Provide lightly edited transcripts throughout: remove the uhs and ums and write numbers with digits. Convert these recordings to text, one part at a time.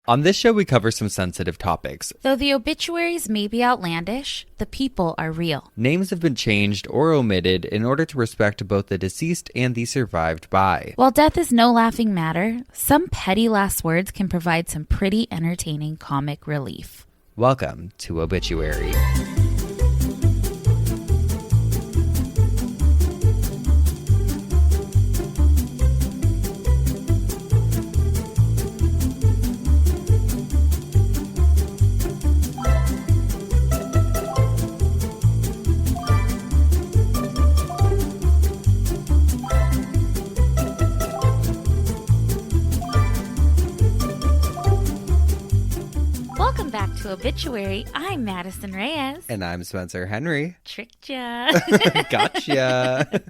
On this show, we cover some sensitive topics. Though the obituaries may be outlandish, the people are real. Names have been changed or omitted in order to respect both the deceased and the survived by. While death is no laughing matter, some petty last words can provide some pretty entertaining comic relief. Welcome to Obituary. Welcome back to Obituary. I'm Madison Reyes. And I'm Spencer Henry. Tricked ya. Gotcha.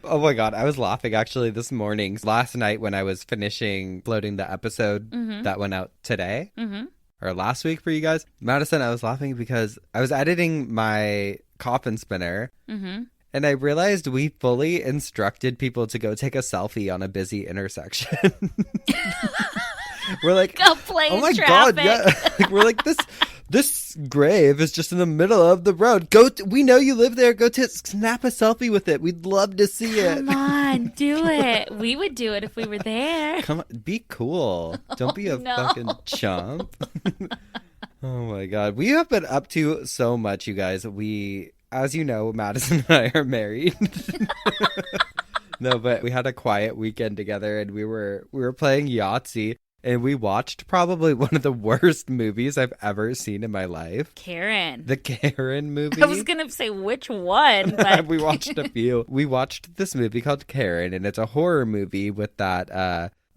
Oh my God. I was laughing actually this morning. Last night when I was finishing loading the episode that went out today or last week for you guys. Madison, I was laughing because I was editing my coffin spinner. And I realized we fully instructed people to go take a selfie on a busy intersection. We're like, Go play oh my traffic. God, yeah. Like, we're like, this grave is just in the middle of the road. We know you live there. Go snap a selfie with it. We'd love to see it. Come on, do it. We would do it if we were there. Come on, be cool. Don't be a fucking chump. Oh my God. We have been up to so much, you guys. As you know, Madison and I are married. No, but we had a quiet weekend together and we were playing Yahtzee. And we watched probably one of the worst movies I've ever seen in my life. Karen. The Karen movie. I was going to say which one, but... We watched a few. We watched this movie called Karen, and it's a horror movie with that,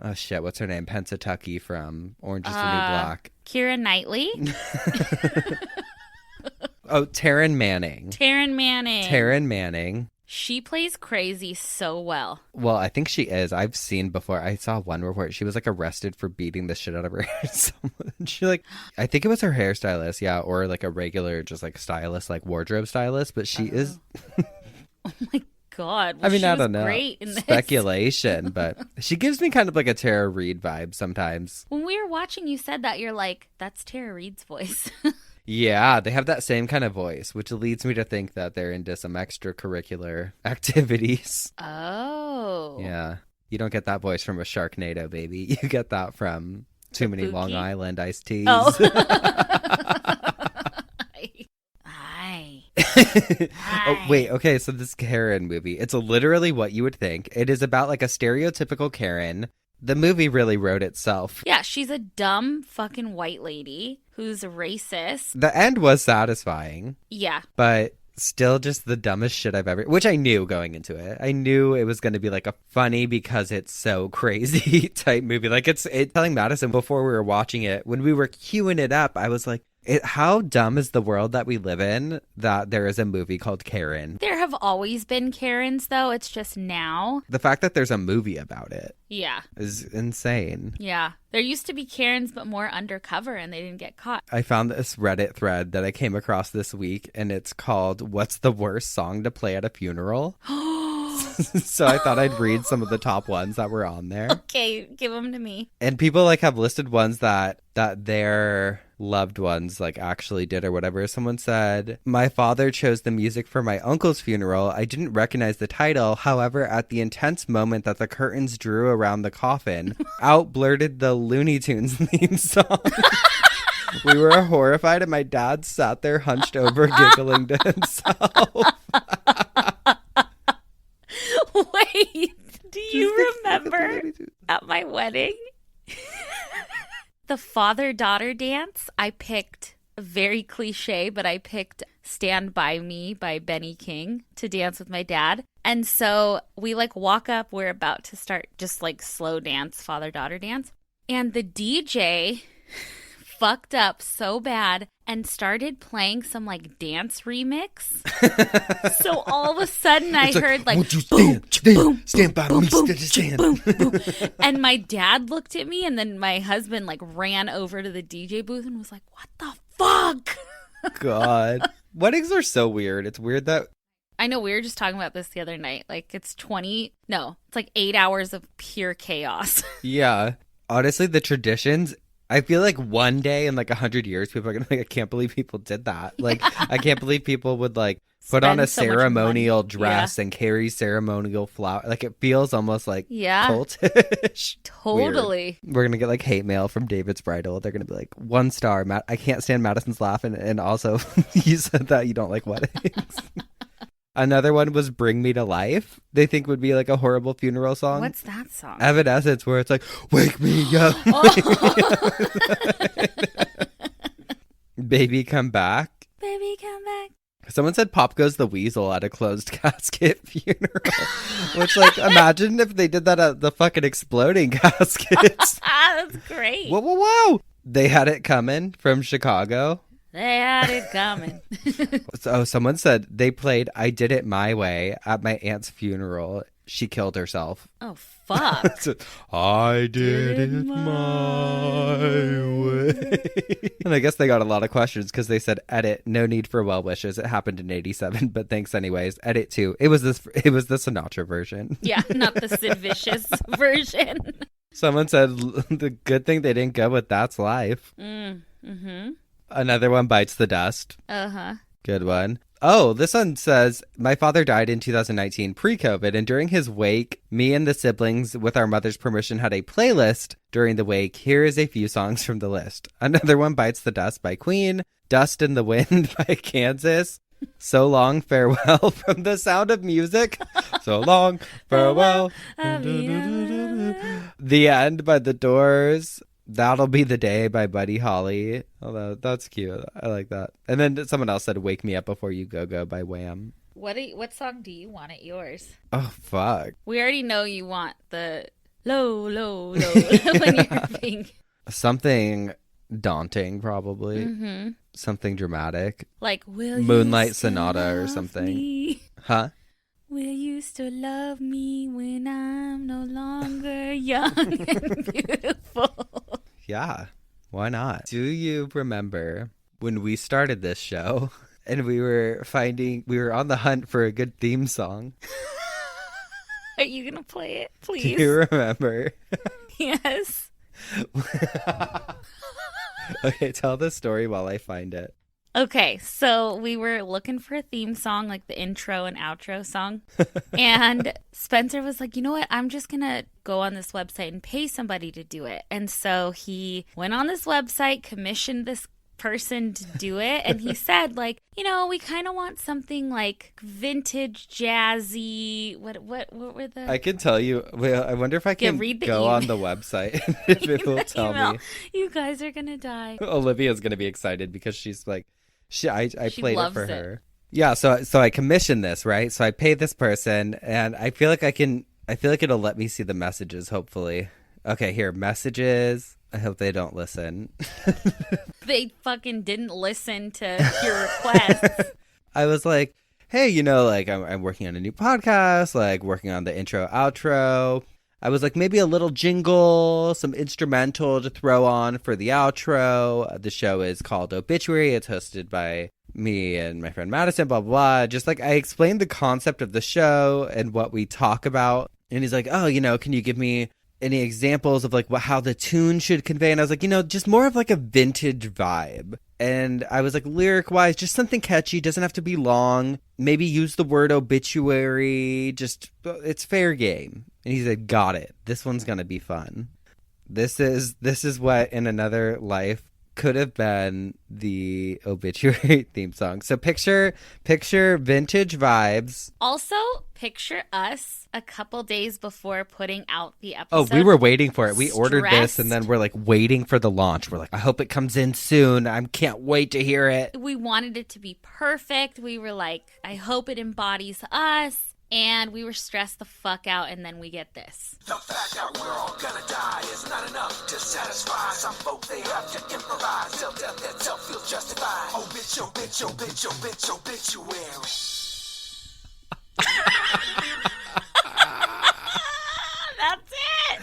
oh shit, what's her name? Pennsatucky from Orange is the New Black. Keira Knightley. Oh, Taryn Manning. Taryn Manning. Taryn Manning. She plays crazy so well. Well, I think she is. I've seen before. I saw one report. She was like arrested for beating the shit out of her hair. I think it was her hairstylist, yeah, or like a regular, just like stylist, like wardrobe stylist. But she is. Oh my God. Well, I mean, she I was don't know. Great in this. Speculation, but she gives me kind of like a Tara Reid vibe sometimes. When we were watching, you said that you're like, that's Tara Reid's voice. Yeah, they have that same kind of voice, which leads me to think that they're into some extracurricular activities. Oh. Yeah. You don't get that voice from a Sharknado, baby. You get that from too many Long Island iced teas. Oh. Hi. Oh, wait. Okay, so this Karen movie, it's literally what you would think. It is about like a stereotypical Karen. The movie really wrote itself. Yeah, she's a dumb fucking white lady who's racist. The end was satisfying. Yeah. But still just the dumbest shit I've ever... Which I knew going into it. I knew it was going to be like a funny because it's so crazy type movie. Like it's telling Madison before we were watching it, when we were queuing it up, I was like, how dumb is the world that we live in that there is a movie called Karen? There have always been Karens, though. It's just now. The fact that there's a movie about it Yeah. is insane. Yeah. There used to be Karens, but more undercover, and they didn't get caught. I found this Reddit thread that I came across this week, and it's called, "What's the worst song to play at a funeral?" So I thought I'd read some of the top ones that were on there. Okay, give them to me. And people like have listed ones that their loved ones like actually did or whatever. Someone said, "My father chose the music for my uncle's funeral. I didn't recognize the title. However, at the intense moment that the curtains drew around the coffin, out blurted the Looney Tunes theme song." We were horrified and my dad sat there hunched over giggling to himself. Wait, do you remember at my wedding? The father-daughter dance, I picked, very cliche, but I picked Stand By Me by Benny King to dance with my dad. And so we like walk up, we're about to start just like slow dance, father-daughter dance. And the DJ fucked up so bad and started playing some like dance remix. So all of a sudden I heard like, "Won't you boom, boom, stand by boom, me, boom, stand." boom, boom. And my dad looked at me and then my husband like ran over to the DJ booth and was like, "What the fuck?" God. Weddings are so weird. It's weird that... I know, we were just talking about this the other night. Like it's like 8 hours of pure chaos. Yeah. Honestly, the traditions I feel like one day in like 100 years, people are gonna be like, I can't believe people did that. Like, I can't believe people would like put on a Spend so much ceremonial money. dress and carry ceremonial flower. Like, it feels almost like Yeah. cultish. Totally. Weird. We're gonna get like hate mail from David's Bridal. They're gonna be like, 1 star. I can't stand Madison's laugh, and also you said that you don't like weddings. Another one was "Bring Me to Life." They think would be like a horrible funeral song. What's that song? Evanescence, where it's like, "Wake me up, baby, come back." Baby, come back. Someone said "Pop Goes the Weasel" at a closed casket funeral. Which, like, imagine if they did that at the fucking exploding caskets. That's great. Whoa, whoa, whoa! They had it coming from Chicago. They had it coming. So someone said they played "I Did It My Way" at my aunt's funeral. She killed herself. Oh, fuck. So, I did it my way. And I guess they got a lot of questions because they said, edit, no need for well wishes. It happened in 87, but thanks anyways. Edit 2. It was the Sinatra version. Yeah, not the Sid Vicious version. Someone said the good thing they didn't go with "That's Life." Mm-hmm. Another one, "Bites the Dust." Uh-huh. Good one. Oh, this one says, my father died in 2019 pre-COVID, and during his wake, me and the siblings, with our mother's permission, had a playlist during the wake. Here is a few songs from the list. Another one, "Bites the Dust" by Queen, "Dust in the Wind" by Kansas, "So Long, Farewell" from The Sound of Music, "So Long, Farewell," "The End" by The Doors, "That'll Be the Day" by Buddy Holly. Although that's cute. I like that. And then someone else said "Wake Me Up Before You Go Go" by Wham. What song do you want at yours? Oh, fuck. We already know you want the low, low, low when you're rapping. Something daunting, probably. Mm-hmm. Something dramatic. Like, will Moonlight you still Sonata or love something. me? Huh? Will you still love me when I'm no longer young and beautiful? Yeah. Why not? Do you remember when we started this show and we were on the hunt for a good theme song? Are you going to play it, Do please? you remember? Yes. Okay, tell the story while I find it. Okay, so we were looking for a theme song, like the intro and outro song. And Spencer was like, you know what? I'm just going to go on this website and pay somebody to do it. And so he went on this website, commissioned this person to do it. And he said, like, you know, we kind of want something like vintage, jazzy. What were the... I can tell you. Well, I wonder if I can read the go on the website if it will tell me. You guys are going to die. Olivia's going to be excited because she's like, I She played it loves for it. her. Yeah, so I commissioned this, right? So I paid this person, and I feel like it'll let me see the messages, hopefully. Okay, here, messages. I hope they don't listen. They fucking didn't listen to your requests. I was like, hey, you know, like I'm working on a new podcast, like working on the intro, outro. I was like, maybe a little jingle, some instrumental to throw on for the outro. The show is called Obituary. It's hosted by me and my friend Madison, blah, blah, blah. Just like I explained the concept of the show and what we talk about. And he's like, oh, you know, can you give me any examples of like how the tune should convey? And I was like, you know, just more of like a vintage vibe. And I was like, lyric wise, just something catchy. Doesn't have to be long. Maybe use the word obituary. Just, it's fair game. And he said, got it. This one's going to be fun. This is what in another life could have been the obituary theme song. So picture vintage vibes. Also, picture us a couple days before putting out the Oh, episode. we were waiting for it. We ordered this Stressed. and then we're like waiting for the launch. We're like, I hope it comes in soon. I can't wait to hear it. We wanted it to be perfect. We were like, I hope it embodies us. And we were stressed the fuck out, and then we get this. The fact that we're all gonna die is not enough to satisfy. Some folk, they have to improvise till death itself feels justified. Oh, bitch, oh, bitch, oh, bitch, oh, bitch, obituary. That's it!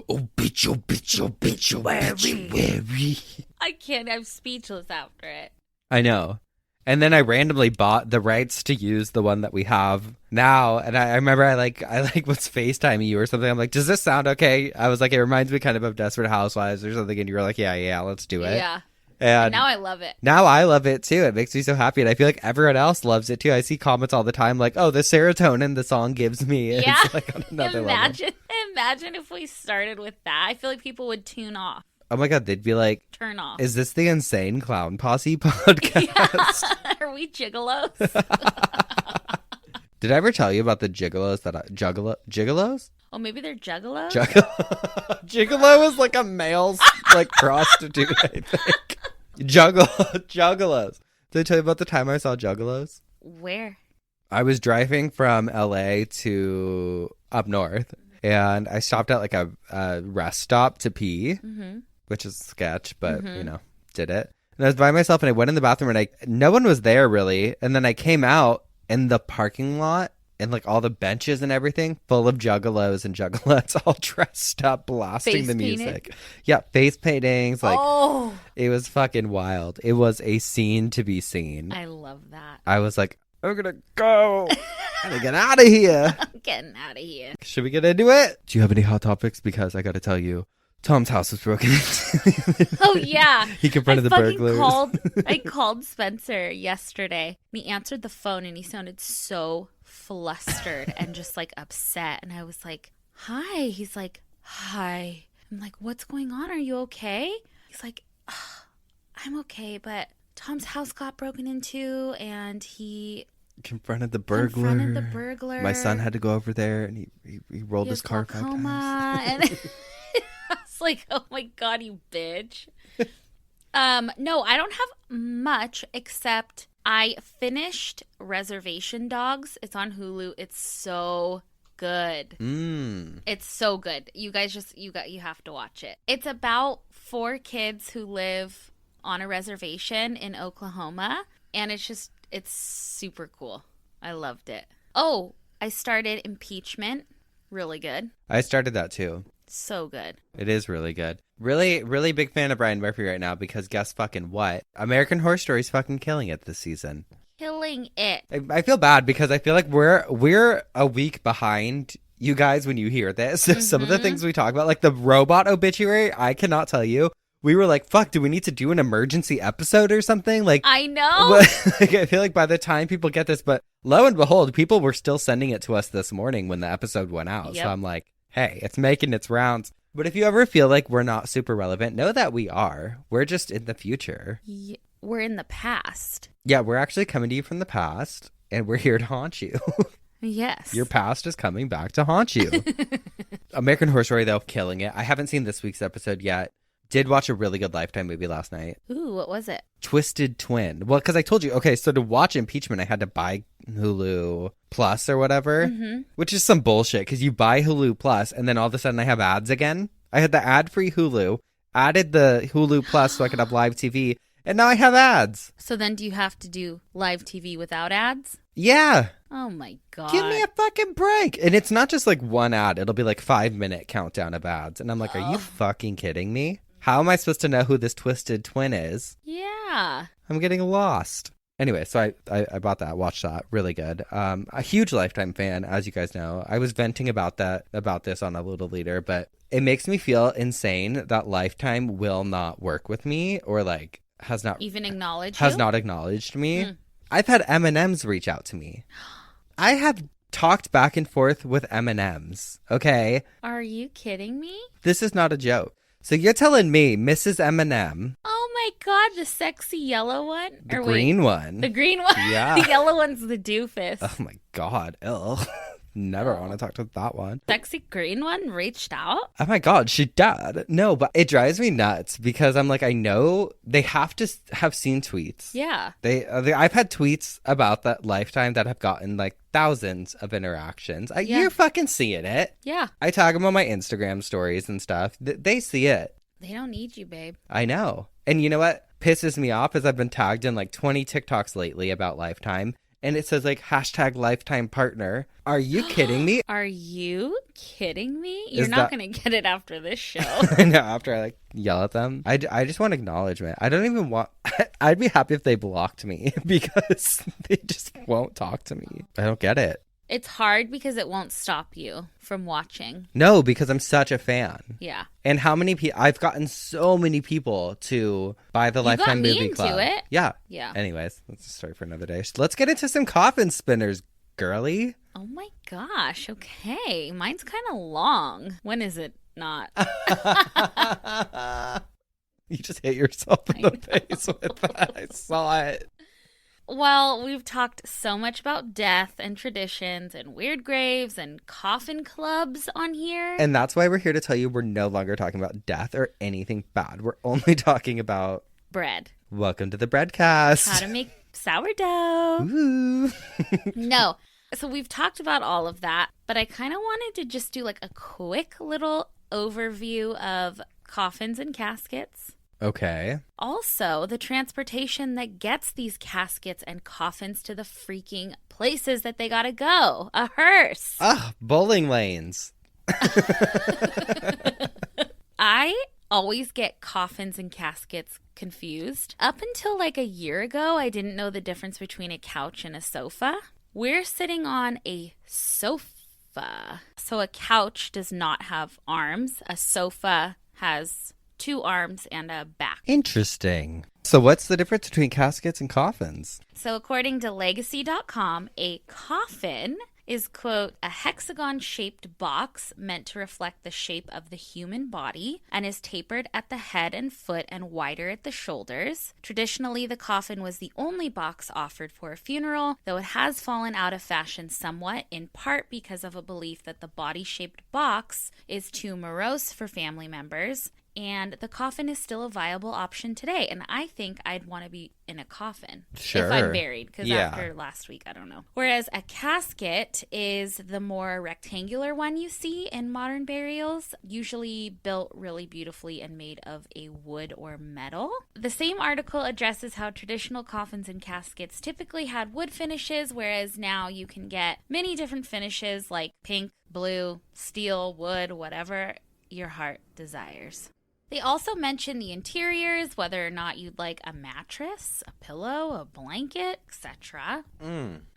Oh, bitch, oh, bitch, oh, bitch, oh, obituary. I can't. I'm speechless after it. I know. And then I randomly bought the rights to use the one that we have now. And I remember I was FaceTiming you or something. I'm like, does this sound okay? I was like, it reminds me kind of Desperate Housewives or something. And you were like, yeah, let's do it. Yeah. And now I love it. Now I love it too. It makes me so happy. And I feel like everyone else loves it too. I see comments all the time like, oh, the serotonin the song gives me. Yeah. It's like on another level. Imagine if we started with that. I feel like people would tune off. Oh my God, they'd be like, turn off. Is this the Insane Clown Posse podcast? Yeah. Are we gigolos? Did I ever tell you about the gigolos gigolos? Oh, maybe they're juggalos? Gigolo is like a male like prostitute, I think. Juggalos. Did I tell you about the time I saw juggalos? Where? I was driving from LA to up north, and I stopped at like a rest stop to pee, which is sketch, but did it. And I was by myself, and I went in the bathroom, and no one was there really. And then I came out in the parking lot, and like all the benches and everything full of juggalos and juggalettes all dressed up, blasting Face the painted? music. Yeah, face paintings. Like, it was fucking wild. It was a scene to be seen. I love that. I was like, I'm gonna go. I'm gonna get out of here. I'm getting out of here. Should we get into it? Do you have any hot topics? Because I gotta tell you, Tom's house was broken into. Oh, yeah. He confronted the burglars. I called Spencer yesterday. And he answered the phone, and he sounded so flustered and just like upset. And I was like, hi. He's like, hi. I'm like, what's going on? Are you okay? He's like, I'm okay, but Tom's house got broken into, and he confronted the burglar. My son had to go over there, and he rolled his car 5 times. And I was like, oh my God, you bitch. No, I don't have much except I finished Reservation Dogs. It's on Hulu. It's so good. It's so good. You guys you have to watch it. It's about 4 kids who live on a reservation in Oklahoma, and it's super cool. I loved it. Oh, I started Impeachment. Really good. I started that too. So good. It is really good. Really, really big fan of Brian Murphy right now because guess fucking what? American Horror Story's fucking killing it this season. Killing it. I feel bad because I feel like we're a week behind you guys when you hear this. Some of the things we talk about, like the robot obituary, I cannot tell you. We were like, fuck, do we need to do an emergency episode or something? Like, I know. Like, I feel like by the time people get this, but lo and behold, people were still sending it to us this morning when the episode went out. Yep. So I'm like, hey, it's making its rounds. But if you ever feel like we're not super relevant, know that we are. We're just in the future. We're in the past. Yeah, we're actually coming to you from the past, and we're here to haunt you. Yes. Your past is coming back to haunt you. American Horror Story, though, killing it. I haven't seen this week's episode yet. Did watch a really good Lifetime movie last night. Ooh, what was it? Twisted Twin. Well, because I told you, okay, so to watch Impeachment, I had to buy Hulu Plus or whatever, which is some bullshit because you buy Hulu Plus and then all of a sudden I have ads again. I had the ad-free Hulu, added the Hulu Plus so I could have live TV, and now I have ads. So then do you have to do live TV without ads? Yeah. Oh my God. Give me a fucking break. And it's not just like one ad. It'll be like 5-minute countdown of ads. And I'm like, are you fucking kidding me? How am I supposed to know who this Twisted Twin is? Yeah. I'm getting lost. Anyway, so I bought that, watched that. Really good. A huge Lifetime fan, as you guys know. I was venting about this on a little later, but it makes me feel insane that Lifetime will not work with me or like has not acknowledged me. I've had M&Ms reach out to me. I have talked back and forth with M&Ms, okay? Are you kidding me? This is not a joke. So you're telling me Mrs. M&M... Oh my God, the sexy yellow one? The green one. The green one? Yeah. The yellow one's the doofus. Oh my God, ill. Never want to talk to that one. Sexy green one reached out? Oh my God, she did. No, but it drives me nuts because I'm like, I know they have to have seen tweets. Yeah. I've had tweets about that Lifetime that have gotten like thousands of interactions. You're fucking seeing it. Yeah. I tag them on my Instagram stories and stuff. They see it. They don't need you, babe. I know. And you know what pisses me off is I've been tagged in like 20 TikToks lately about Lifetime. and it says like hashtag lifetime partner. Are you kidding me? Are you kidding me? You're Is not that- going to get it after this show. No, after I like yell at them. I just want acknowledgement. I don't even want... I'd be happy if they blocked me because they just won't talk to me. I don't get it. It's hard because it won't stop you from watching. No, because I'm such a fan. Yeah. And how many people... I've gotten so many people to buy the Lifetime got me Movie into Club. it. Yeah. Yeah. Anyways, that's a story for another day. Let's get into some coffin spinners, girly. Oh my gosh. Okay. Mine's kind of long. When is it not? You just hit yourself in the face with that. I saw it. Well, we've talked so much about death and traditions and weird graves and coffin clubs on here. And that's why we're here to tell you we're no longer talking about death or anything bad. We're only talking about bread. Welcome to the Breadcast. How to make sourdough. Ooh. No. So we've talked about all of that, but I kind of wanted to just do like a quick little overview of coffins and caskets. Okay. Also, the transportation that gets these caskets and coffins to the freaking places that they gotta go. A hearse. Bowling lanes. I always get coffins and caskets confused. Up until like a year ago, I didn't know the difference between a couch and a sofa. We're sitting on a sofa. So a couch does not have arms. A sofa has 2 arms and a back. Interesting. So what's the difference between caskets and coffins? So according to legacy.com, a coffin is, quote, a hexagon-shaped box meant to reflect the shape of the human body and is tapered at the head and foot and wider at the shoulders. Traditionally, the coffin was the only box offered for a funeral, though it has fallen out of fashion somewhat, in part because of a belief that the body-shaped box is too morose for family members. And the coffin is still a viable option today. And I think I'd want to be in a coffin Sure. if I'm buried. Because Yeah. after last week, I don't know. Whereas a casket is the more rectangular one you see in modern burials, usually built really beautifully and made of a wood or metal. The same article addresses how traditional coffins and caskets typically had wood finishes, whereas now you can get many different finishes like pink, blue, steel, wood, whatever your heart desires. They also mention the interiors, whether or not you'd like a mattress, a pillow, a blanket, etc.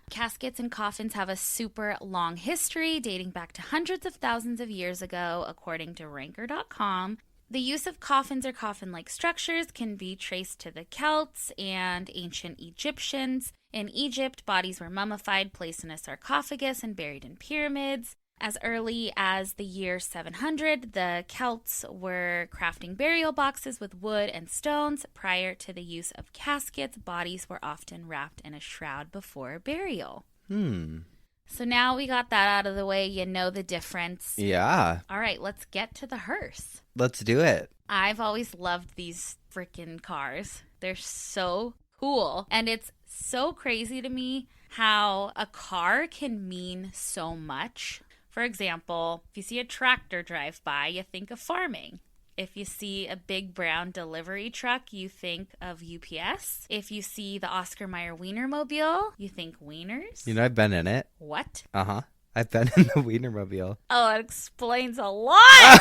Caskets and coffins have a super long history dating back to hundreds of thousands of years ago, according to Ranker.com. The use of coffins or coffin-like structures can be traced to the Celts and ancient Egyptians. In Egypt, bodies were mummified, placed in a sarcophagus, and buried in pyramids. As early as the year 700, the Celts were crafting burial boxes with wood and stones. Prior to the use of caskets, bodies were often wrapped in a shroud before burial. So now we got that out of the way. You know the difference. Yeah. All right, let's get to the hearse. Let's do it. I've always loved these freaking cars. They're so cool. And it's so crazy to me how a car can mean so much. For example, if you see a tractor drive by, you think of farming. If you see a big brown delivery truck, you think of UPS. If you see the Oscar Mayer Wienermobile, you think wieners. You know, I've been in it. What? Uh-huh. I've been in the Wienermobile. Oh, it explains a lot.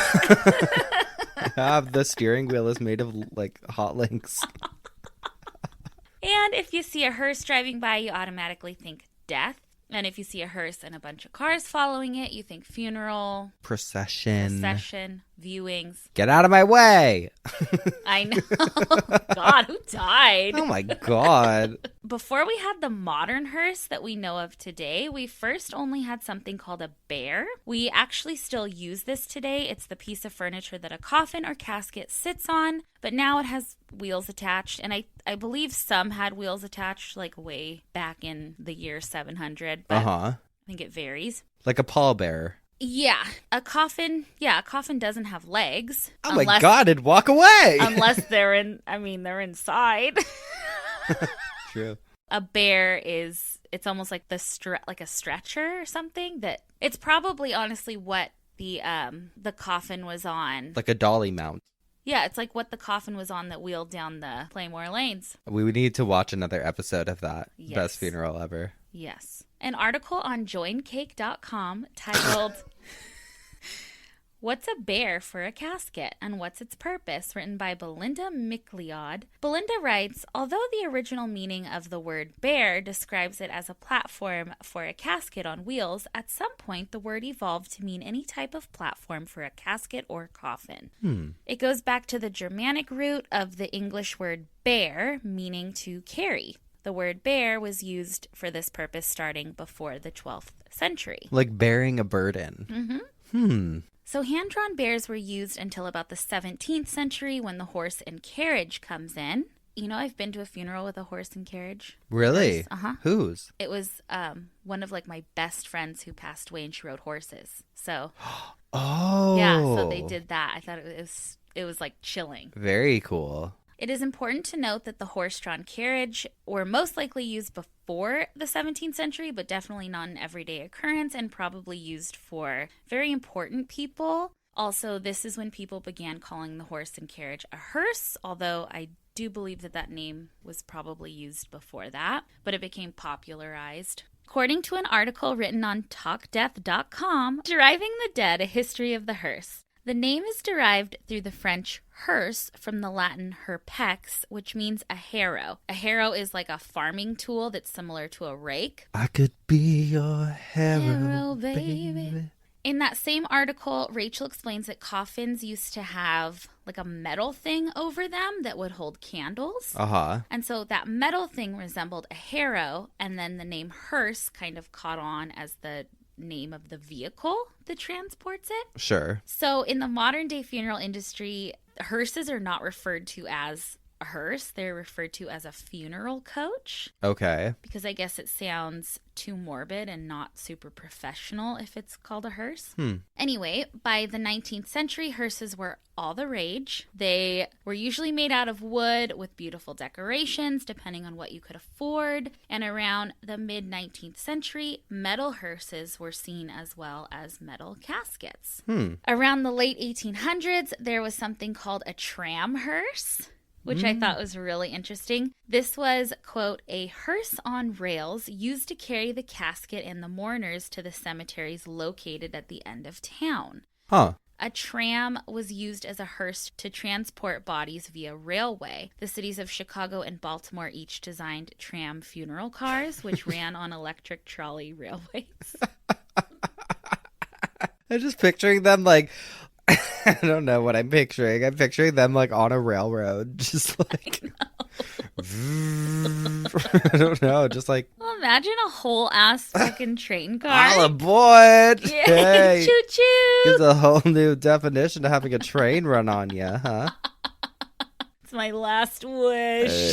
The steering wheel is made of, like, hot links. And if you see a hearse driving by, you automatically think death. And if you see a hearse and a bunch of cars following it, you think funeral, Procession, viewings. Get out of my way. I know. God, who died? Oh my God. Before we had the modern hearse that we know of today, we first only had something called a bear. We actually still use this today. It's the piece of furniture that a coffin or casket sits on, but now it has wheels attached. And I believe some had wheels attached like way back in the year 700, but I think it varies. Like a pallbearer. Yeah, a coffin doesn't have legs. Oh my God, it'd walk away. Unless they're inside. True. A bear it's almost like like a stretcher or something that it's probably honestly what the coffin was on. Like a dolly mount. Yeah, it's like what the coffin was on that wheeled down the Playmore Lanes. We would need to watch another episode of that. Yes. Best funeral ever. Yes. An article on joincake.com titled What's a Bear for a Casket and What's Its Purpose? Written by Belinda McLeod. Belinda writes, although the original meaning of the word bear describes it as a platform for a casket on wheels, at some point the word evolved to mean any type of platform for a casket or coffin. It goes back to the Germanic root of the English word bear, meaning to carry. The word bear was used for this purpose starting before the 12th century. Like bearing a burden. So hand-drawn bears were used until about the 17th century when the horse and carriage comes in. You know, I've been to a funeral with a horse and carriage. Really? Uh-huh. Whose? It was one of like my best friends who passed away, and she rode horses. So yeah, so they did that. I thought it was like chilling. Very cool. It is important to note that the horse-drawn carriage were most likely used before the 17th century, but definitely not an everyday occurrence and probably used for very important people. Also, this is when people began calling the horse and carriage a hearse, although I do believe that name was probably used before that, but it became popularized. According to an article written on talkdeath.com, Deriving the Dead, A History of the Hearse. The name is derived through the French hearse from the Latin herpex, which means a harrow. A harrow is like a farming tool that's similar to a rake. I could be your harrow, baby. In that same article, Rachel explains that coffins used to have like a metal thing over them that would hold candles. And so that metal thing resembled a harrow, and then the name hearse kind of caught on as the name of the vehicle that transports it. Sure. So in the modern day funeral industry, hearses are not referred to as a hearse. They're referred to as a funeral coach. Okay. Because I guess it sounds too morbid and not super professional if it's called a hearse. Anyway, by the 19th century, hearses were all the rage. They were usually made out of wood with beautiful decorations, depending on what you could afford. And around the mid-19th century, metal hearses were seen as well as metal caskets. Around the late 1800s, there was something called a tram hearse, which I thought was really interesting. This was, quote, a hearse on rails used to carry the casket and the mourners to the cemeteries located at the end of town. A tram was used as a hearse to transport bodies via railway. The cities of Chicago and Baltimore each designed tram funeral cars, which ran on electric trolley railways. I'm just picturing them like... I don't know what I'm picturing. I'm picturing them like on a railroad, just like I don't know, just like well, imagine a whole ass fucking train car. all aboard! Yeah. Hey, Choo choo! gives a whole new definition to having a train run on you, huh? It's my last wish.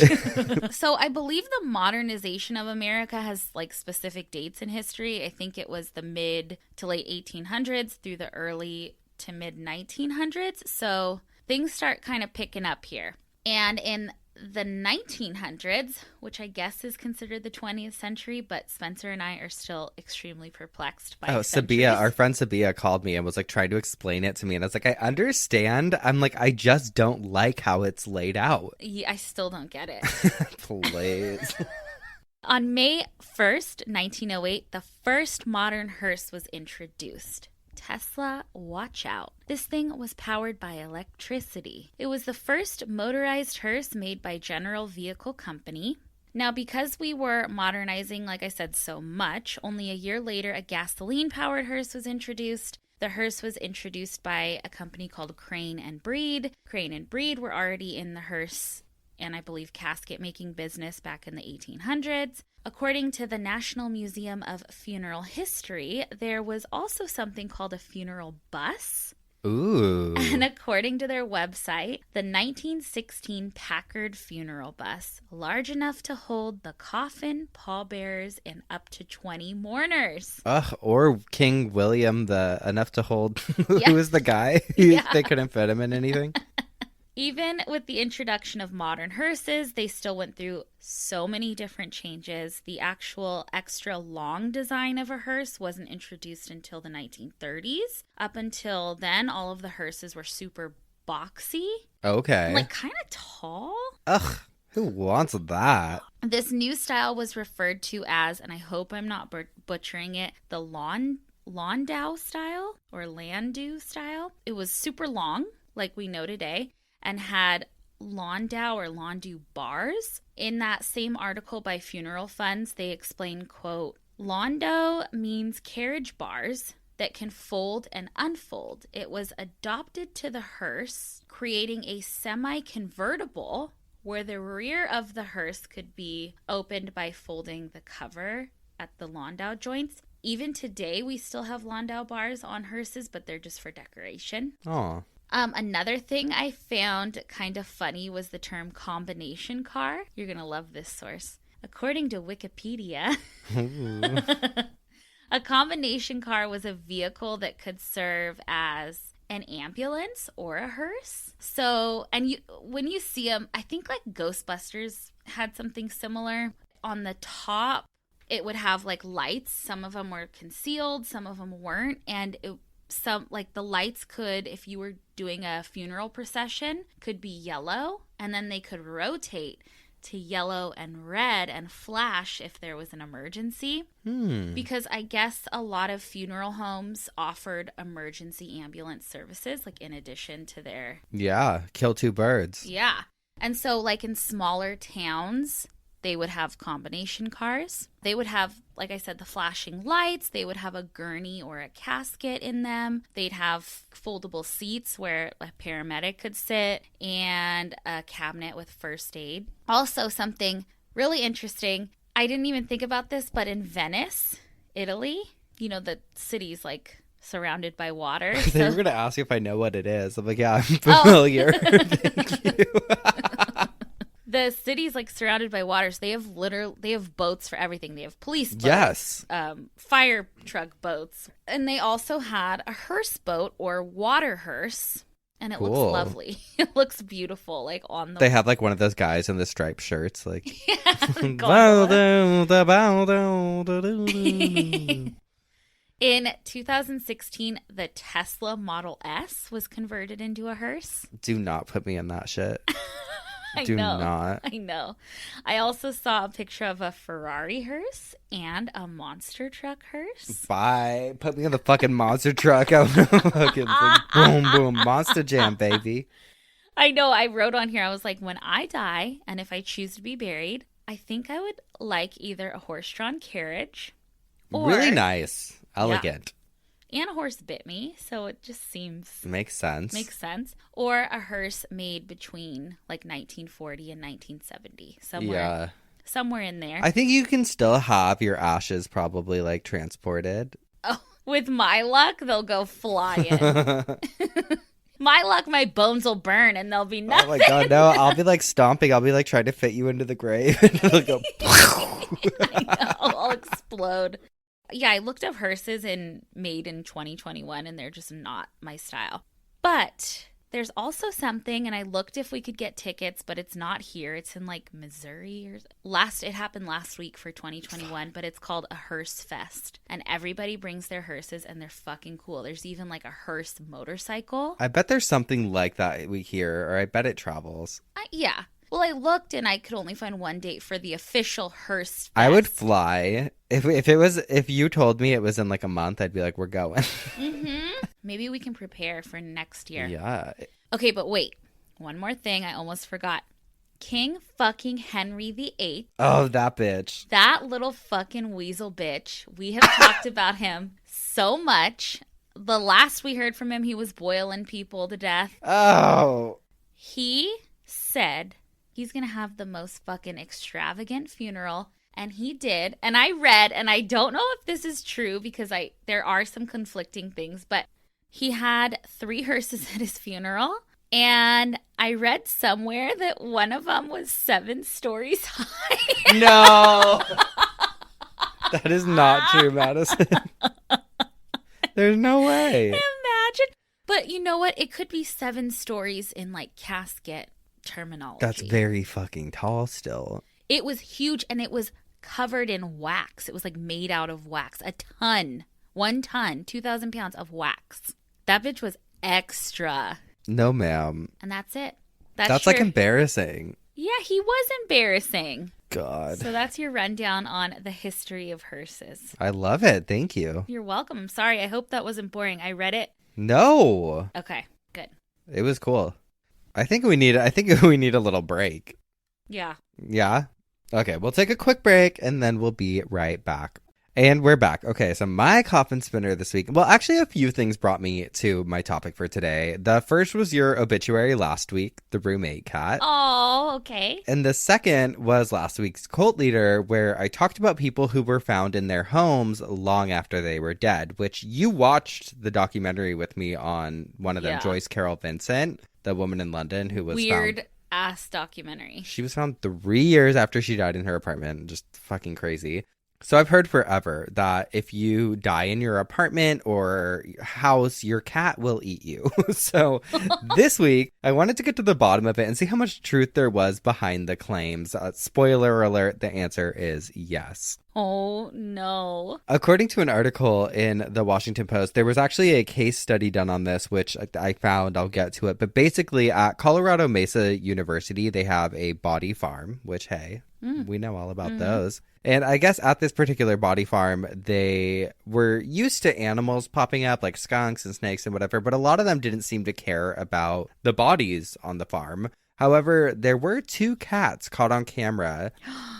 So I believe the modernization of America has like specific dates in history. I think it was the mid to late 1800s through the early to mid 1900s. So things start kind of picking up here. And in the 1900s, which I guess is considered the 20th century, but Spencer and I are still extremely perplexed by Sabia, our friend Sabia called me and was like trying to explain it to me. And I was like, I understand. I'm like, I just don't like how it's laid out. Yeah, I still don't get it. Please. On May 1st, 1908, the first modern hearse was introduced. Tesla, watch out. This thing was powered by electricity. It was the first motorized hearse made by General Vehicle Company. Now, because we were modernizing, like I said, so much, only a year later, a gasoline-powered hearse was introduced. The hearse was introduced by a company called Crane and Breed. Crane and Breed were already in the hearse and I believe casket-making business back in the 1800s. According to the National Museum of Funeral History, there was also something called a funeral bus. Ooh. And according to their website, the 1916 Packard funeral bus, large enough to hold the coffin, pallbearers, and up to 20 mourners. Or King William, enough to hold. Yeah. Who was the guy? Yeah. They couldn't fit him in anything. Even with the introduction of modern hearses, they still went through so many different changes. The actual extra long design of a hearse wasn't introduced until the 1930s. Up until then, all of the hearses were super boxy. Okay. Like kind of tall. Ugh. Who wants that? This new style was referred to as, and I hope I'm not butchering it, the Landau style or Landau style. It was super long, like we know today, and had Landau or Landau bars. In that same article by Funeral Funds, they explain, quote, Landau means carriage bars that can fold and unfold. It was adopted to the hearse, creating a semi-convertible where the rear of the hearse could be opened by folding the cover at the Landau joints. Even today, we still have Landau bars on hearses, but they're just for decoration. Oh. Another thing I found kind of funny was the term combination car. You're going to love this source. According to Wikipedia, a combination car was a vehicle that could serve as an ambulance or a hearse. So, and when you see them, I think like Ghostbusters had something similar. On the top, it would have like lights. Some of them were concealed, some of them weren't. And some like the lights could, if you were doing a funeral procession, could be yellow, and then they could rotate to yellow and red and flash if there was an emergency. Because I guess a lot of funeral homes offered emergency ambulance services, like in addition to their... Yeah, kill two birds. Yeah. And so like in smaller towns, they would have combination cars. They would have, like I said, the flashing lights. They would have a gurney or a casket in them. They'd have foldable seats where a paramedic could sit and a cabinet with first aid. Also, something really interesting, I didn't even think about this, but in Venice, Italy, you know, the city's like surrounded by water. They were going to ask if I know what it is. I'm like, yeah, I'm familiar. Thank you. The city's like surrounded by water, so they have boats for everything. They have police boats, Yes, fire truck boats, and they also had a hearse boat or water hearse, and it looks lovely. It looks beautiful, like on the. They have like one of those guys in the striped shirts, like. In 2016, the Tesla Model S was converted into a hearse. Do not put me in that shit. I know. I also saw a picture of a Ferrari hearse and a monster truck hearse. Bye. Put me in the fucking monster truck. I fucking boom, boom. Monster Jam, baby. I know. I wrote on here, I was like, when I die and if I choose to be buried, I think I would like either a horse-drawn carriage or... Really nice. Elegant. Yeah. And a horse bit me, so it just seems... Makes sense. Or a hearse made between like 1940 and 1970. Somewhere in there. I think you can still have your ashes probably like transported. Oh, with my luck, they'll go flying. My luck, my bones will burn and they'll be nothing. Oh my God, no. I'll be like stomping. I'll be like trying to fit you into the grave. And it'll go... I know. I'll explode. Yeah, I looked up hearses made in 2021, and they're just not my style. But there's also something, and I looked if we could get tickets, but it's not here. It's in like Missouri. It happened last week for 2021, but it's called a Hearse Fest. And everybody brings their hearses, and they're fucking cool. There's even like a hearse motorcycle. I bet there's something like that we hear, or I bet it travels. Yeah. Well, I looked and I could only find one date for the official Hearst Fest. I would fly. If you told me it was in like a month, I'd be like, we're going. Mm-hmm. Maybe we can prepare for next year. Yeah. Okay, but wait. One more thing I almost forgot. King fucking Henry VIII. Oh, that bitch. That little fucking weasel bitch. We have talked about him so much. The last we heard from him, he was boiling people to death. Oh. He said... he's going to have the most fucking extravagant funeral. And he did. And I read, and I don't know if this is true because there are some conflicting things, but he had 3 hearses at his funeral. And I read somewhere that one of them was 7 stories high. No. That is not true, Madison. There's no way. Imagine. But you know what? It could be 7 stories in like casket terminology. That's very fucking tall still. It was huge, and it was covered in wax. It was like made out of wax. 1 ton, 2,000 pounds of wax. That bitch was extra. No, ma'am. And that's it. That's like embarrassing. Yeah, he was embarrassing. God. So that's your rundown on the history of hearses. I love it. Thank you. You're welcome. I'm sorry. I hope that wasn't boring. I read it. No. Okay, good. It was cool. I think we need a little break. Yeah. Yeah? Okay, we'll take a quick break and then we'll be right back. And we're back. Okay, so my coffin spinner this week. Well, actually, a few things brought me to my topic for today. The first was your obituary last week, the roommate cat. Oh, okay. And the second was last week's cult leader, where I talked about people who were found in their homes long after they were dead, which you watched the documentary with me on one of them, Joyce Carol Vincent, the woman in London who was weird ass documentary. She was found 3 years after she died in her apartment. Just fucking crazy. So I've heard forever that if you die in your apartment or house, your cat will eat you. So this week, I wanted to get to the bottom of it and see how much truth there was behind the claims. Spoiler alert, the answer is yes. Oh, no. According to an article in the Washington Post, there was actually a case study done on this, which I found. I'll get to it. But basically, at Colorado Mesa University, they have a body farm, which, hey, we know all about those. And I guess at this particular body farm, they were used to animals popping up, like skunks and snakes and whatever, but a lot of them didn't seem to care about the bodies on the farm. However, there were 2 cats caught on camera,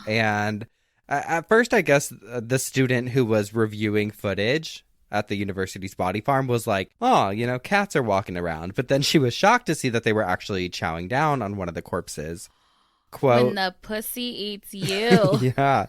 and at first, I guess the student who was reviewing footage at the university's body farm was like, oh, cats are walking around. But then she was shocked to see that they were actually chowing down on one of the corpses. Quote, when the pussy eats you. Yeah.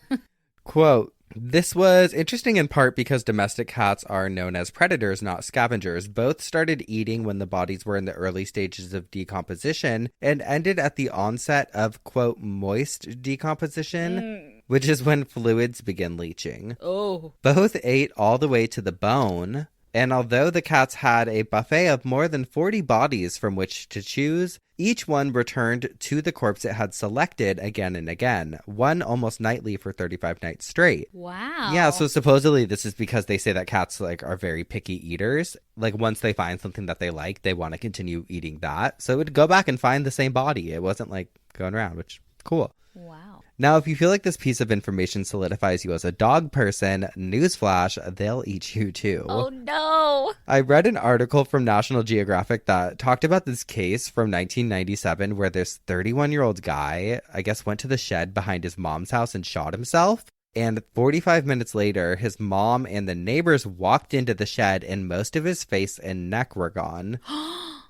Quote, this was interesting in part because domestic cats are known as predators, not scavengers. Both started eating when the bodies were in the early stages of decomposition and ended at the onset of, quote, moist decomposition, which is when fluids begin leaching. Oh. Both ate all the way to the bone. And although the cats had a buffet of more than 40 bodies from which to choose, each one returned to the corpse it had selected again and again, one almost nightly for 35 nights straight. Wow. Yeah, so supposedly this is because they say that cats are very picky eaters. Like once they find something that they like, they want to continue eating that. So it would go back and find the same body. It wasn't like going around, which cool. Wow. Now, if you feel like this piece of information solidifies you as a dog person, newsflash, they'll eat you too. Oh, no. I read an article from National Geographic that talked about this case from 1997 where this 31-year-old guy, I guess, went to the shed behind his mom's house and shot himself. And 45 minutes later, his mom and the neighbors walked into the shed and most of his face and neck were gone.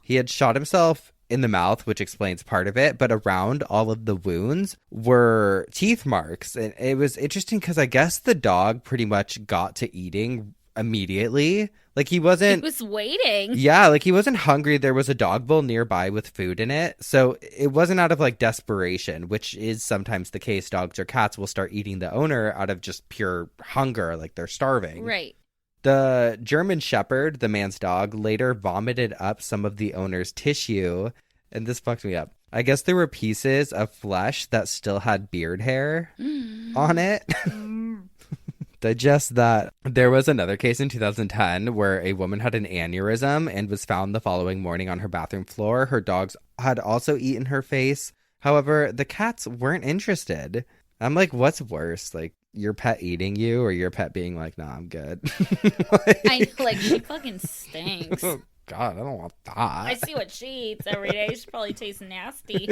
He had shot himself in the mouth, which explains part of it, but around all of the wounds were teeth marks. And it was interesting because I guess the dog pretty much got to eating immediately. Like he wasn't... He was waiting. Yeah, like he wasn't hungry. There was a dog bowl nearby with food in it. So it wasn't out of like desperation, which is sometimes the case. Dogs or cats will start eating the owner out of just pure hunger, like they're starving. Right. The German Shepherd, the man's dog, later vomited up some of the owner's tissue, and this fucked me up. I guess there were pieces of flesh that still had beard hair on it. Digest that. There was another case in 2010 where a woman had an aneurysm and was found the following morning on her bathroom floor. Her dogs had also eaten her face. However, the cats weren't interested. I'm like, what's worse? Like, your pet eating you or your pet being like, nah, I'm good? I know, like, she fucking stinks. Oh, God, I don't want that. I see what she eats every day. She probably tastes nasty.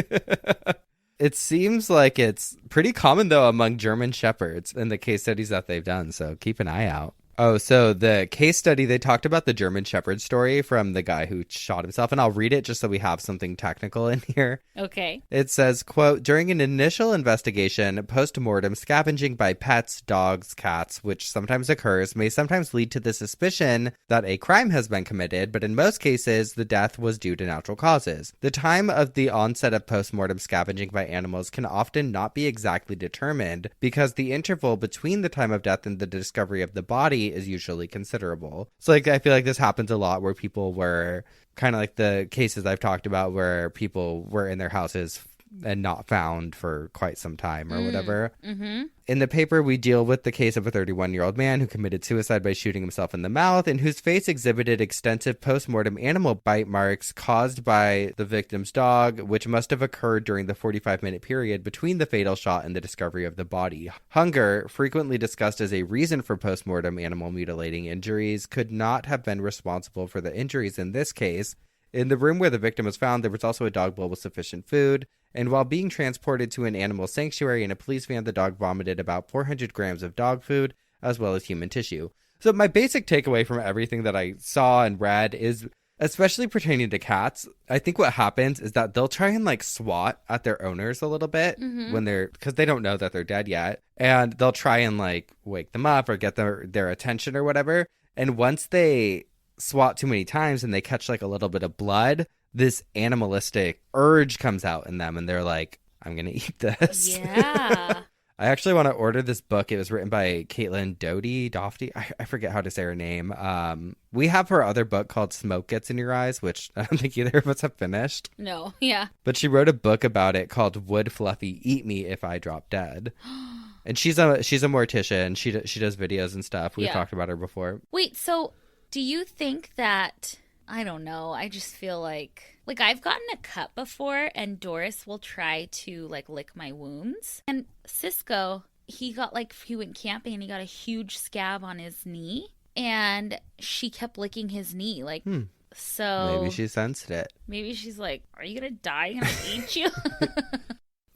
It seems like it's pretty common, though, among German Shepherds in the case studies that they've done. So keep an eye out. Oh, so the case study, they talked about the German Shepherd story from the guy who shot himself. And I'll read it just so we have something technical in here. Okay. It says, quote, during an initial investigation, post-mortem scavenging by pets, dogs, cats, which sometimes occurs, may sometimes lead to the suspicion that a crime has been committed, but in most cases, the death was due to natural causes. The time of the onset of post-mortem scavenging by animals can often not be exactly determined because the interval between the time of death and the discovery of the body is usually considerable. So like I feel like this happens a lot where people were kind of like the cases I've talked about where people were in their houses and not found for quite some time or whatever. Mm-hmm. In the paper, we deal with the case of a 31-year-old man who committed suicide by shooting himself in the mouth and whose face exhibited extensive post-mortem animal bite marks caused by the victim's dog, which must have occurred during the 45-minute period between the fatal shot and the discovery of the body. Hunger, frequently discussed as a reason for post-mortem animal mutilating injuries, could not have been responsible for the injuries in this case. In the room where the victim was found, there was also a dog bowl with sufficient food. And while being transported to an animal sanctuary in a police van, the dog vomited about 400 grams of dog food, as well as human tissue. So my basic takeaway from everything that I saw and read is, especially pertaining to cats, I think what happens is that they'll try and like swat at their owners a little bit when because they don't know that they're dead yet. And they'll try and like wake them up or get their attention or whatever. And once they swat too many times and they catch like a little bit of blood, this animalistic urge comes out in them and they're like, I'm gonna eat this. Yeah. I actually want to order this book. It was written by Caitlin Doty. I forget how to say her name. We have her other book called Smoke Gets in Your Eyes, which I don't think either of us have finished. No. Yeah. But she wrote a book about it called Would Fluffy Eat Me If I Drop Dead? And she's a mortician. She does videos and stuff. We've talked about her before. Wait, so do you think that, I don't know, I just feel like I've gotten a cut before and Doris will try to like lick my wounds. And Cisco, he went camping and he got a huge scab on his knee and she kept licking his knee. So maybe she sensed it. Maybe she's like, are you going to die? I'm going to eat you?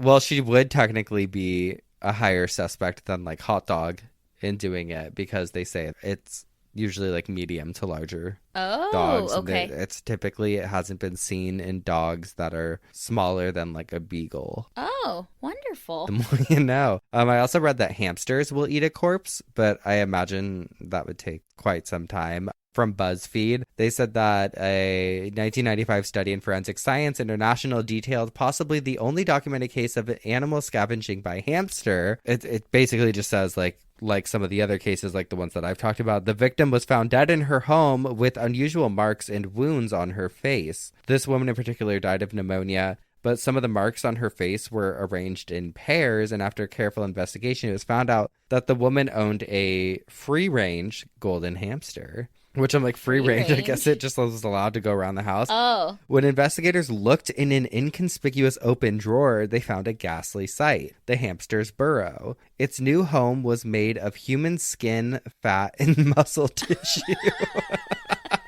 Well, she would technically be a higher suspect than like Hot Dog in doing it because they say it's usually like medium to larger dogs. Okay. It's typically, it hasn't been seen in dogs that are smaller than like a beagle. Oh, wonderful. The more you know. I also read that hamsters will eat a corpse, but I imagine that would take quite some time. From BuzzFeed, they said that a 1995 study in Forensic Science International detailed possibly the only documented case of animal scavenging by hamster. It basically just says like some of the other cases, like the ones that I've talked about, the victim was found dead in her home with unusual marks and wounds on her face. This woman in particular died of pneumonia, but some of the marks on her face were arranged in pairs, and after careful investigation, it was found out that the woman owned a free-range golden hamster. Which I'm like, free range, I guess it just was allowed to go around the house. Oh. When investigators looked in an inconspicuous open drawer, they found a ghastly sight. The hamster's burrow. Its new home was made of human skin, fat, and muscle tissue.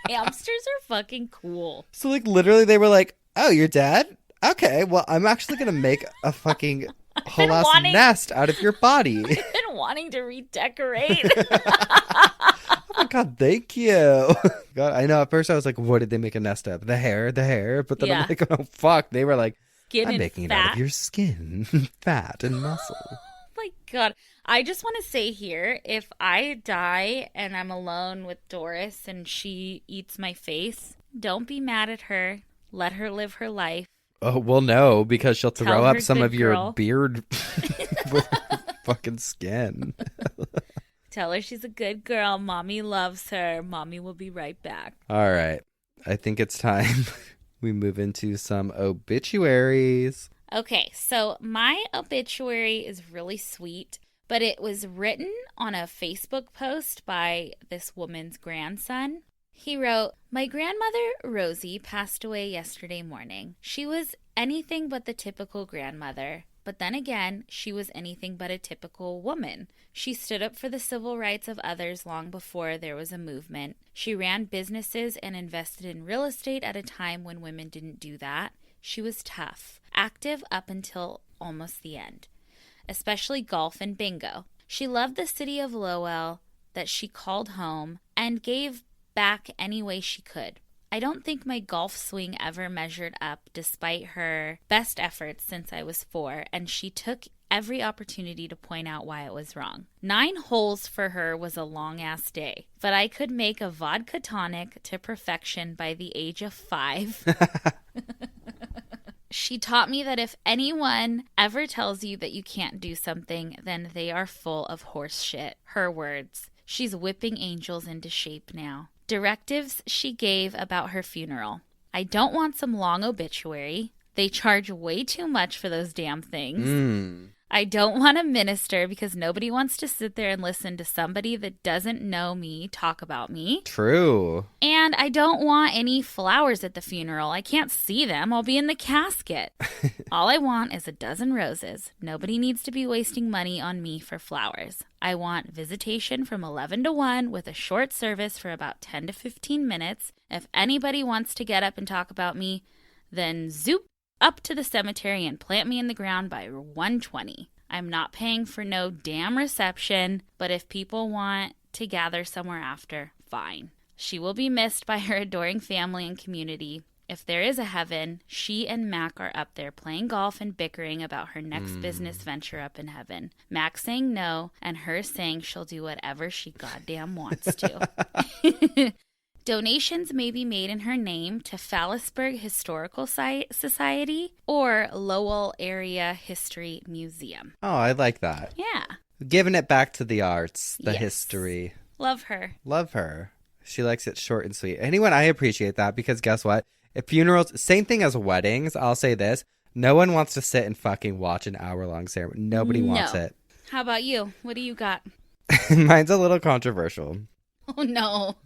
Hamsters are fucking cool. So like literally they were like, oh, you're dead? Okay, well, I'm actually going to make a fucking whole ass nest out of your body. I've been wanting to redecorate. Oh my God, thank you. God, I know at first I was like, what did they make a nest of? The hair. But then I'm like, oh fuck. They were like, skin I'm and making fat. it out of your skin, fat and muscle. Oh my God. I just want to say here, if I die and I'm alone with Doris and she eats my face, don't be mad at her. Let her live her life. Oh, well, no, because she'll throw up some of your girl. beard with fucking skin. Tell her she's a good girl. Mommy loves her. Mommy will be right back. All right. I think it's time we move into some obituaries. Okay, so my obituary is really sweet, but it was written on a Facebook post by this woman's grandson. He wrote, "My grandmother, Rosie, passed away yesterday morning. She was anything but the typical grandmother. But then again, she was anything but a typical woman. She stood up for the civil rights of others long before there was a movement. She ran businesses and invested in real estate at a time when women didn't do that. She was tough, active up until almost the end, especially golf and bingo. She loved the city of Lowell that she called home and gave back any way she could. I don't think my golf swing ever measured up despite her best efforts since I was 4, and she took every opportunity to point out why it was wrong. 9 holes for her was a long-ass day, but I could make a vodka tonic to perfection by the age of 5. She taught me that if anyone ever tells you that you can't do something, then they are full of horse shit. Her words. She's whipping angels into shape now. Directives she gave about her funeral. I don't want some long obituary. They charge way too much for those damn things. I don't want to minister because nobody wants to sit there and listen to somebody that doesn't know me talk about me. True. And I don't want any flowers at the funeral. I can't see them. I'll be in the casket. All I want is a dozen roses. Nobody needs to be wasting money on me for flowers. I want visitation from 11 to 1 with a short service for about 10 to 15 minutes. If anybody wants to get up and talk about me, then zoop up to the cemetery and plant me in the ground by 1:20. I'm not paying for no damn reception, but if people want to gather somewhere after, fine. She will be missed by her adoring family and community. If there is a heaven, she and Mac are up there playing golf and bickering about her next business venture up in heaven. Mac saying no, and her saying she'll do whatever she goddamn wants to. Donations may be made in her name to Fallisburg Historical Society or Lowell Area History Museum. Oh, I like that. Yeah. Giving it back to the arts, the Yes. history. Love her. Love her. She likes it short and sweet. Anyone, I appreciate that because guess what? At funerals, same thing as weddings, I'll say this. No one wants to sit and fucking watch an hour-long ceremony. Nobody wants it. How about you? What do you got? Mine's a little controversial. Oh, no.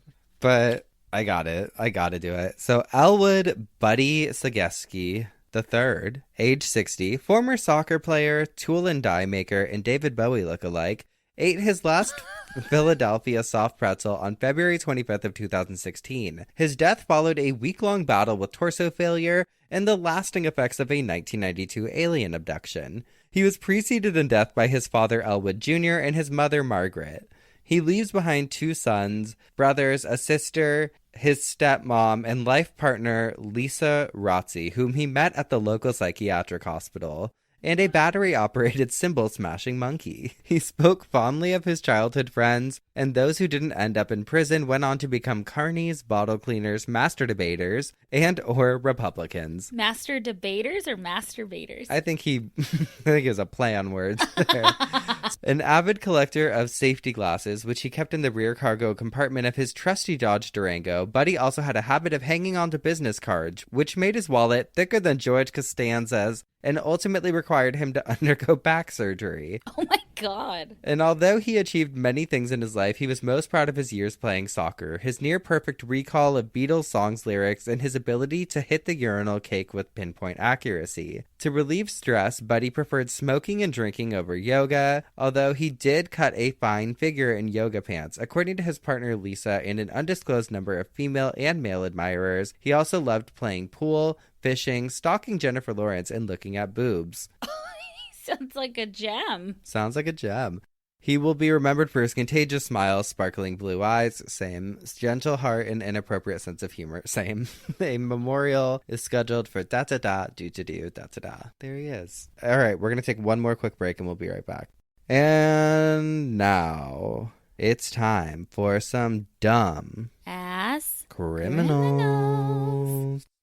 But I got it. I got to do it. So Elwood Buddy Segeski III, age 60, former soccer player, tool and die maker, and David Bowie lookalike, ate his last Philadelphia soft pretzel on February 25th of 2016. His death followed a week-long battle with torso failure and the lasting effects of a 1992 alien abduction. He was preceded in death by his father Elwood Jr. and his mother Margaret. He leaves behind 2 sons, brothers, a sister, his stepmom, and life partner Lisa Rotzi, whom he met at the local psychiatric hospital, and a battery-operated cymbal-smashing monkey. He spoke fondly of his childhood friends, and those who didn't end up in prison went on to become carnies, bottle cleaners, master debaters, and or Republicans. Master debaters or masturbators? I think it was a play on words there. An avid collector of safety glasses, which he kept in the rear cargo compartment of his trusty Dodge Durango, Buddy also had a habit of hanging on to business cards, which made his wallet thicker than George Costanza's and ultimately required him to undergo back surgery. Oh my God. And although he achieved many things in his life, he was most proud of his years playing soccer, his near-perfect recall of Beatles songs lyrics, and his ability to hit the urinal cake with pinpoint accuracy. To relieve stress, Buddy preferred smoking and drinking over yoga, although he did cut a fine figure in yoga pants. According to his partner Lisa and an undisclosed number of female and male admirers, he also loved playing pool, fishing, stalking Jennifer Lawrence, and looking at boobs. Sounds like a gem. Sounds like a gem. He will be remembered for his contagious smile, sparkling blue eyes, same, gentle heart, and inappropriate sense of humor, same. A memorial is scheduled for da-da-da, do-do-do, da-da-da. There he is. All right, we're going to take one more quick break, and we'll be right back. And now it's time for some dumb Ass criminals.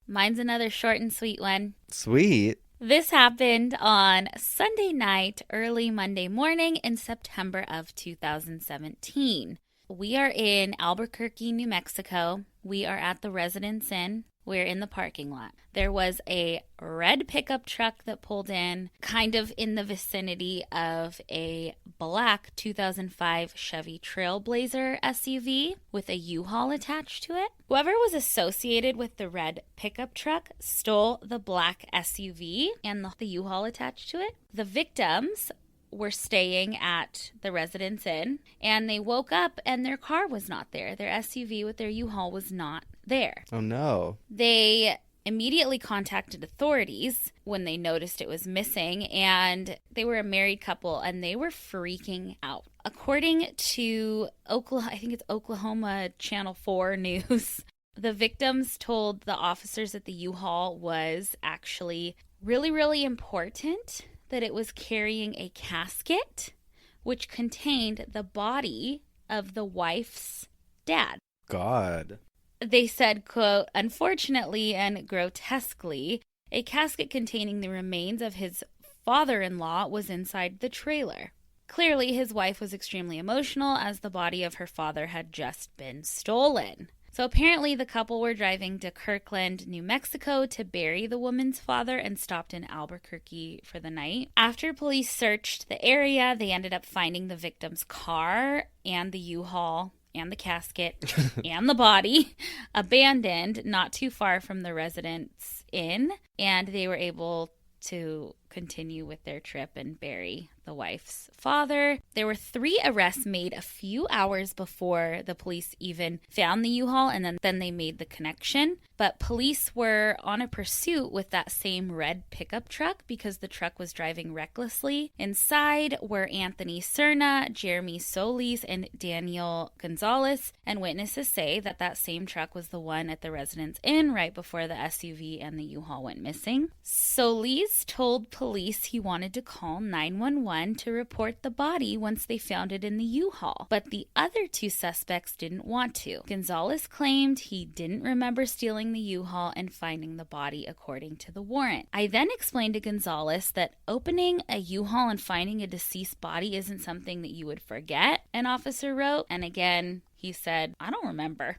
Mine's another short and sweet one. Sweet. This happened on Sunday night, early Monday morning in September of 2017. We are in Albuquerque, New Mexico. We are at the Residence Inn. We're in the parking lot. There was a red pickup truck that pulled in, kind of in the vicinity of a black 2005 Chevy Trailblazer SUV with a U-Haul attached to it. Whoever was associated with the red pickup truck stole the black SUV and the U-Haul attached to it. The victims were staying at the Residence Inn, and they woke up and their car was not there. Their SUV with their U-Haul was not there. Oh, no. They immediately contacted authorities when they noticed it was missing, and they were a married couple, and they were freaking out. According to Oklahoma Channel 4 News, the victims told the officers that the U-Haul was actually really, really important, that it was carrying a casket which contained the body of the wife's dad. God. They said, quote, unfortunately and grotesquely, a casket containing the remains of his father-in-law was inside the trailer. Clearly, his wife was extremely emotional as the body of her father had just been stolen. So apparently the couple were driving to Kirkland, New Mexico to bury the woman's father and stopped in Albuquerque for the night. After police searched the area, they ended up finding the victim's car and the U-Haul and the casket and the body abandoned not too far from the residence inn, and they were able to continue with their trip and bury the wife's father. There were 3 arrests made a few hours before the police even found the U-Haul, and then they made the connection. But police were on a pursuit with that same red pickup truck because the truck was driving recklessly. Inside were Anthony Cerna, Jeremy Solis, and Daniel Gonzalez, and witnesses say that that same truck was the one at the Residence Inn right before the SUV and the U-Haul went missing. Solis told police he wanted to call 911 to report the body once they found it in the U-Haul, but the other 2 suspects didn't want to. Gonzalez claimed he didn't remember stealing the U-Haul and finding the body according to the warrant. I then explained to Gonzalez that opening a U-Haul and finding a deceased body isn't something that you would forget, an officer wrote, and again, he said, I don't remember.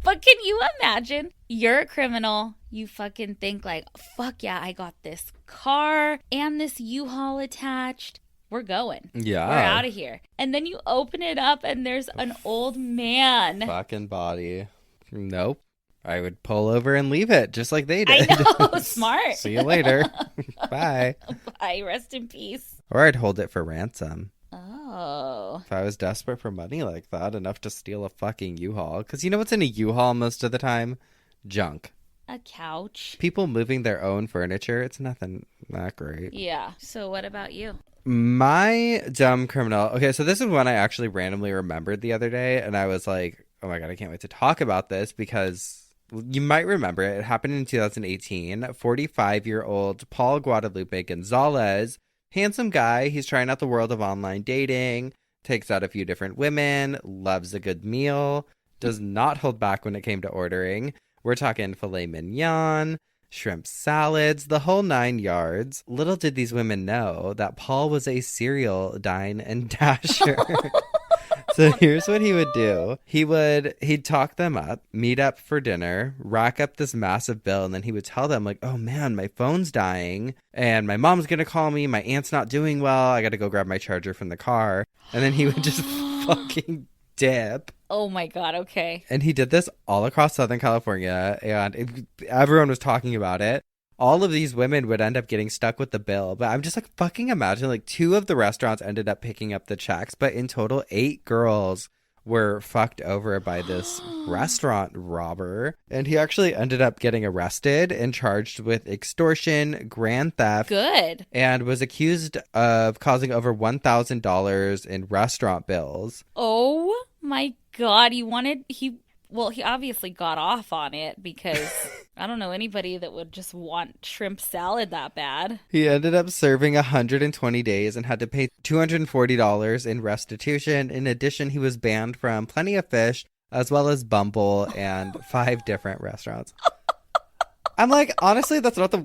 But can you imagine? You're a criminal. You fucking think like, fuck yeah, I got this car and this U-Haul attached. We're going. Yeah. We're out of here. And then you open it up and there's an old man. Fucking body. Nope. I would pull over and leave it just like they did. I know. Smart. See you later. Bye. Bye. Rest in peace. Or I'd hold it for ransom. Oh. If I was desperate for money like that, enough to steal a fucking U-Haul. Because you know what's in a U-Haul most of the time? Junk. A couch. People moving their own furniture, it's nothing that great. Yeah. So what about you? My dumb criminal. Okay, so this is one I actually randomly remembered the other day. And I was like, oh my God, I can't wait to talk about this because you might remember it. It happened in 2018. 45-year-old Paul Guadalupe Gonzalez. Handsome guy. He's trying out the world of online dating, takes out a few different women, loves a good meal, does not hold back when it came to ordering. We're talking filet mignon, shrimp salads, the whole 9 yards. Little did these women know that Paul was a serial dine-n-dasher. So here's what he would do. He'd talk them up, meet up for dinner, rack up this massive bill, and then he would tell them like, oh man, my phone's dying and my mom's going to call me. My aunt's not doing well. I got to go grab my charger from the car. And then he would just fucking dip. Oh my God. Okay. And he did this all across Southern California and everyone was talking about it. All of these women would end up getting stuck with the bill. But I'm just like, fucking imagine, like 2 of the restaurants ended up picking up the checks. But in total, 8 girls were fucked over by this restaurant robber. And he actually ended up getting arrested and charged with extortion, grand theft. Good. And was accused of causing over $1,000 in restaurant bills. Oh my God. Well, he obviously got off on it because I don't know anybody that would just want shrimp salad that bad. He ended up serving 120 days and had to pay $240 in restitution. In addition, he was banned from Plenty of Fish, as well as Bumble and 5 different restaurants. I'm like, honestly, that's not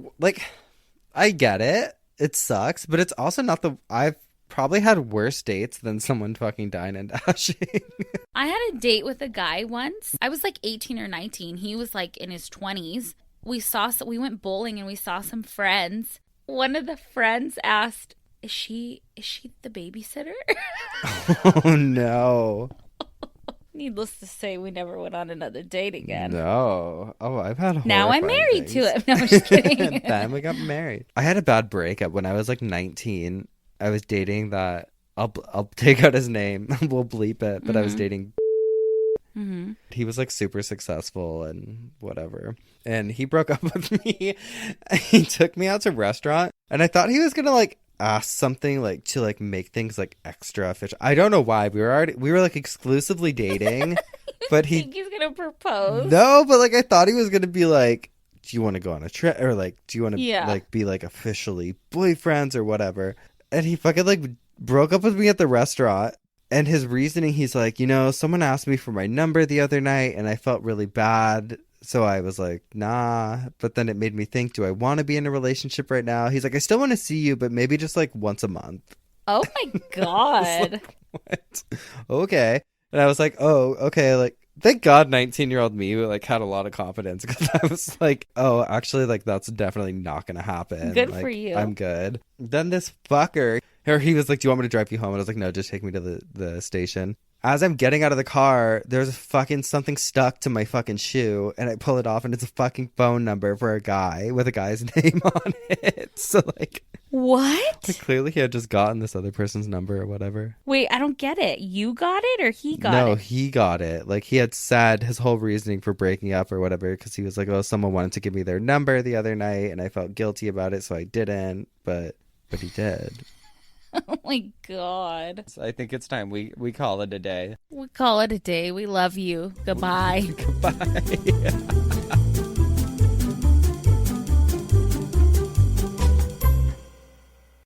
I get it. It sucks, but it's also not I've probably had worse dates than someone fucking dine-n-dashing. I had a date with a guy once. I was like 18 or 19. He was like in his 20s. We went bowling and we saw some friends. One of the friends asked, is she the babysitter? Oh no. Needless to say, we never went on another date again. No. Oh, I've had now I'm married to him. No, I'm just kidding. Then we got married. I had a bad breakup when I was like 19. I was dating that. I'll take out his name. We'll bleep it. But I was dating. Mm-hmm. He was like super successful and whatever. And he broke up with me. He took me out to a restaurant. And I thought he was going to like ask something like to like make things like extra official. I don't know why. We were like exclusively dating. But think he's going to propose? No, but like I thought he was going to be like, do you want to go on a trip? Or like, do you want to like be like officially boyfriends or whatever? And he fucking like broke up with me at the restaurant. And his reasoning, he's like, someone asked me for my number the other night and I felt really bad. So I was like, nah. But then it made me think, do I want to be in a relationship right now? He's like, I still want to see you, but maybe just like once a month. Oh my God. Like, what? Okay. And I was like, oh, okay, like, thank God 19-year-old me like had a lot of confidence because I was like, oh, actually, like, that's definitely not going to happen. Good like, for you. I'm good. Then this fucker, he was like, do you want me to drive you home? And I was like, no, just take me to the station. As I'm getting out of the car, there's fucking something stuck to my fucking shoe, and I pull it off, and it's a fucking phone number for a guy with a guy's name on it. So, like... What? Like, clearly he had just gotten this other person's number or whatever. Wait, I don't get it. You got it or he got it? No, he got it. Like, he had said his whole reasoning for breaking up or whatever, because he was like, oh, someone wanted to give me their number the other night, and I felt guilty about it, so I didn't. But he did. Oh my God. So I think it's time we call it a day. We call it a day. We love you. Goodbye. Goodbye.